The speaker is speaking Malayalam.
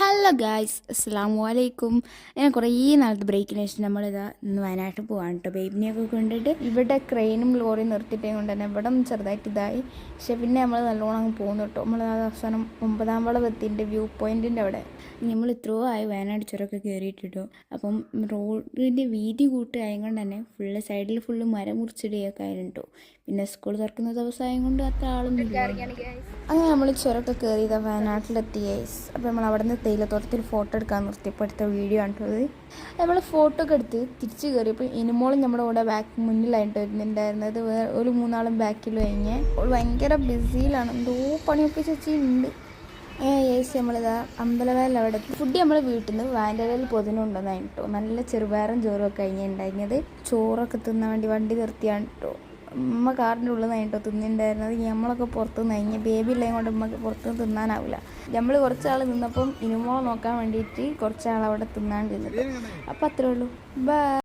ഹലോ ഗായ്സ്, അസ്സലാമു അലൈക്കും. ഞാൻ കുറേ നാളത്തെ ബ്രേക്കിന് ശേഷം നമ്മളിതാ ഇന്ന് വയനാട്ടിൽ പോകാൻ കേട്ടോ. ബേബിനെയൊക്കെ കൊണ്ടിട്ട് ഇവിടെ ക്രെയിനും ലോറിയും നിർത്തിയിട്ടേ കൊണ്ട് തന്നെ ഇവിടെ ചെറുതായിട്ട് ഇതായി. പക്ഷെ പിന്നെ നമ്മൾ നല്ലോണം അങ്ങ് പോകുന്നു കേട്ടോ. നമ്മൾ അവസാനം 9-ാം വളവ് എത്തിൻ്റെ വ്യൂ പോയിൻറ്റിൻ്റെ അവിടെ നമ്മൾ ഇത്രയോ ആയി വയനാട് ചുരമൊക്കെ കയറിയിട്ടിട്ടോ. അപ്പം റോഡിൻ്റെ വീതി കൂട്ടുകയായതുകൊണ്ട് തന്നെ സൈഡിൽ ഫുള്ള് മരം മുറിച്ചിടുകയൊക്കെ ആയിരുന്നു. പിന്നെ സ്കൂൾ തുറക്കുന്ന ദിവസമായത് കൊണ്ട് അത്ര ആളും അങ്ങനെ നമ്മൾ ചുരമൊക്കെ കയറിയതാ വയനാട്ടിലെത്തി ഗൈസ്. അപ്പോൾ നമ്മൾ അവിടെ നിന്ന് തേയിലത്തോട്ടത്തിൽ ഫോട്ടോ എടുക്കാൻ നിർത്തിയപ്പോൾ എടുത്ത വീഡിയോ ആണിട്ടത്. നമ്മൾ ഫോട്ടോ ഒക്കെ എടുത്ത് തിരിച്ച് കയറിയപ്പോൾ ഇനിമോളും നമ്മുടെ കൂടെ മുന്നിലായിട്ട് വരുന്നുണ്ടായിരുന്നത്. ഒരു 3 ബാക്കിൽ കഴിഞ്ഞ് ഭയങ്കര ബിസിയിലാണ്, എന്തോ പണിയൊക്കെ ചേച്ചിയുണ്ട്. ഏസി നമ്മളിതാ അമ്പലവയലിൽ അവിടെ ഫുഡ് നമ്മൾ വീട്ടിൽ നിന്ന് വാൻഡരയിൽ പൊതിനുണ്ടെന്നാണ് കേട്ടോ. നല്ല ചെറുപയറും ചോറും ഒക്കെ കഴിഞ്ഞിട്ടുണ്ടായിരുന്നത്. ചോറൊക്കെ തിന്നാൻ വേണ്ടി വണ്ടി നിർത്തിയാണ് കേട്ടോ. ഉമ്മ കാറിൻ്റെ ഉള്ളിൽ നിന്നായിട്ടോ തിന്നിട്ടുണ്ടായിരുന്നത്. നമ്മളൊക്കെ പുറത്ത് നിന്ന് ബേബി ഉള്ളതും കൊണ്ട് ഉമ്മക്ക് പുറത്ത് തിന്നാനാവില്ല. നമ്മൾ കുറച്ചാൾ നിന്നപ്പം ഇനിമോളെ നോക്കാൻ വേണ്ടിയിട്ട് കുറച്ചാൾ അവിടെ തിന്നാണ്ടിരുന്നത്. അപ്പം അത്രേ ഉള്ളൂ. ബൈ.